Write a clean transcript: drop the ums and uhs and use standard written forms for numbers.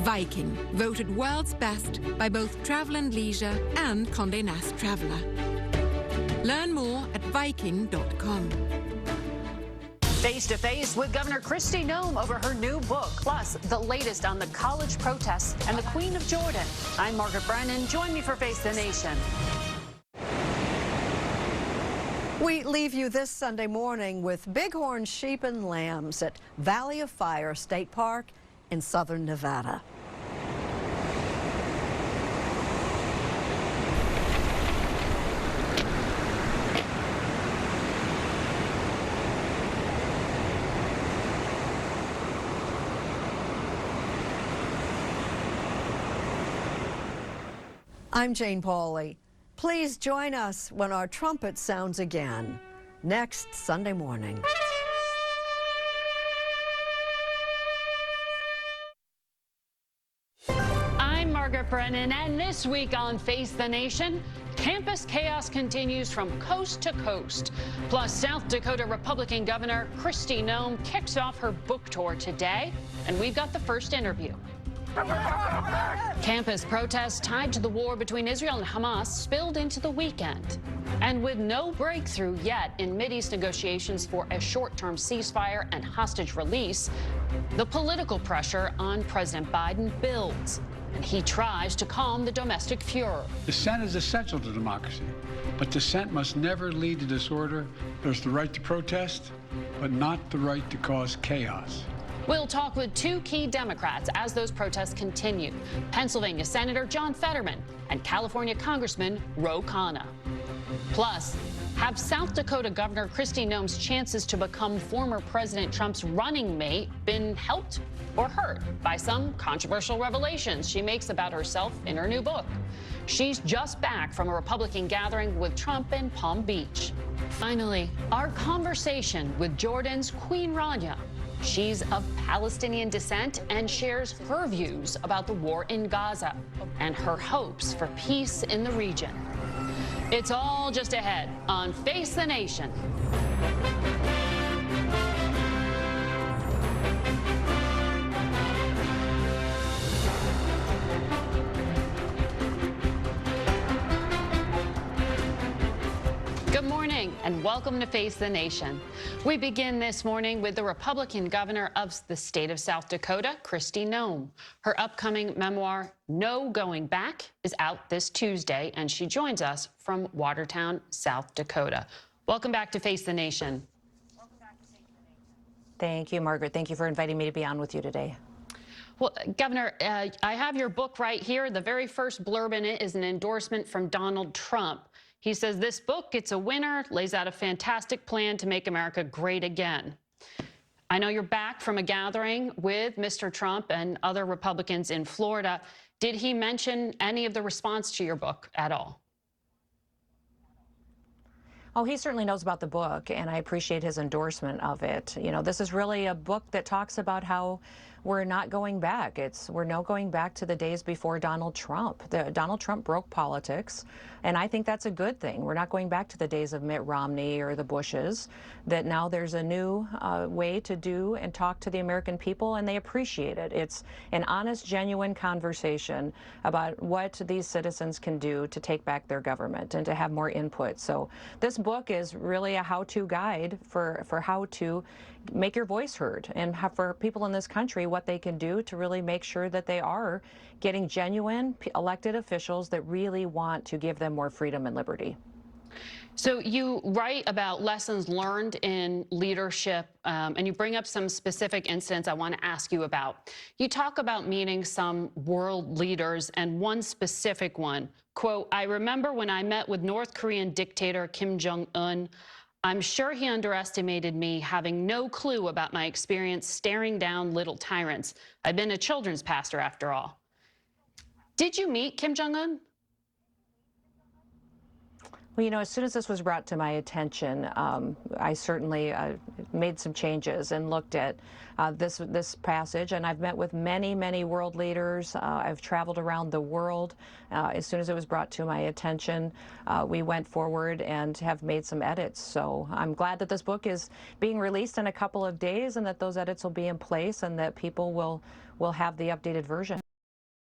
Viking, voted world's best by both Travel and Leisure and Condé Nast Traveller. Learn more at Viking.com. Face to face with Governor Kristi Noem over her new book, plus the latest on the college protests and the Queen of Jordan. I'm Margaret Brennan. Join me for Face the Nation. We leave you this Sunday morning with bighorn sheep and lambs at Valley of Fire State Park in southern Nevada. I'm Jane Pauley. Please join us when our trumpet sounds again next Sunday morning. I'm Margaret Brennan, and this week on Face the Nation, campus chaos continues from coast to coast. Plus, South Dakota Republican Governor Kristi Noem kicks off her book tour today, and we've got the first interview. Campus protests tied to the war between Israel and Hamas spilled into the weekend. And with no breakthrough yet in Mideast negotiations for a short-term ceasefire and hostage release, the political pressure on President Biden builds. And he tries to calm the domestic furor. Dissent is essential to democracy, but dissent must never lead to disorder. There's the right to protest, but not the right to cause chaos. We'll talk with two key Democrats as those protests continue, Pennsylvania Senator John Fetterman and California Congressman Ro Khanna. Plus, have South Dakota Governor Kristi Noem's chances to become former President Trump's running mate been helped or hurt by some controversial revelations she makes about herself in her new book? She's just back from a Republican gathering with Trump in Palm Beach. Finally, our conversation with Jordan's Queen Rania. She's of Palestinian descent and shares her views about the war in Gaza and her hopes for peace in the region. It's all just ahead on Face the Nation. Good morning and welcome to Face the Nation. We begin this morning with the Republican governor of the state of South Dakota, Kristi Noem. Her upcoming memoir, No Going Back, is out this Tuesday, and she joins us from Watertown, South Dakota. Welcome back to Face the Nation. Thank you, Margaret. Thank you for inviting me to be on with you today. Well, Governor, I have your book right here. The very first blurb in it is an endorsement from Donald Trump. He says, this book, it's a winner, lays out a fantastic plan to make America great again. I know you're back from a gathering with Mr. Trump and other Republicans in Florida. Did he mention any of the response to your book at all? Oh, he certainly knows about the book, and I appreciate his endorsement of it. You know, this is really a book that talks about how we're not going back. We're now going back to the days before Donald Trump. Donald Trump broke politics, and I think that's a good thing. We're not going back to the days of Mitt Romney or the Bushes, that now there's a new way to do and talk to the American people, and they appreciate it. It's an honest, genuine conversation about what these citizens can do to take back their government and to have more input. So this book is really a how-to guide for how to make your voice heard, and for people in this country what they can do to really make sure that they are getting genuine elected officials that really want to give them more freedom and liberty. So you write about lessons learned in leadership, and you bring up some specific incidents I want to ask you about. You talk about meeting some world leaders, and one specific one, quote, I remember when I met with North Korean dictator Kim Jong-un, I'm sure he underestimated me, having no clue about my experience staring down little tyrants. I've been a children's pastor after all. Did you meet Kim Jong-un? Well, you know, as soon as this was brought to my attention, I certainly made some changes and looked at this passage. And I've met with many, many world leaders. I've traveled around the world. As soon as it was brought to my attention, we went forward and have made some edits. So I'm glad that this book is being released in a couple of days, and that those edits will be in place, and that people will have the updated version.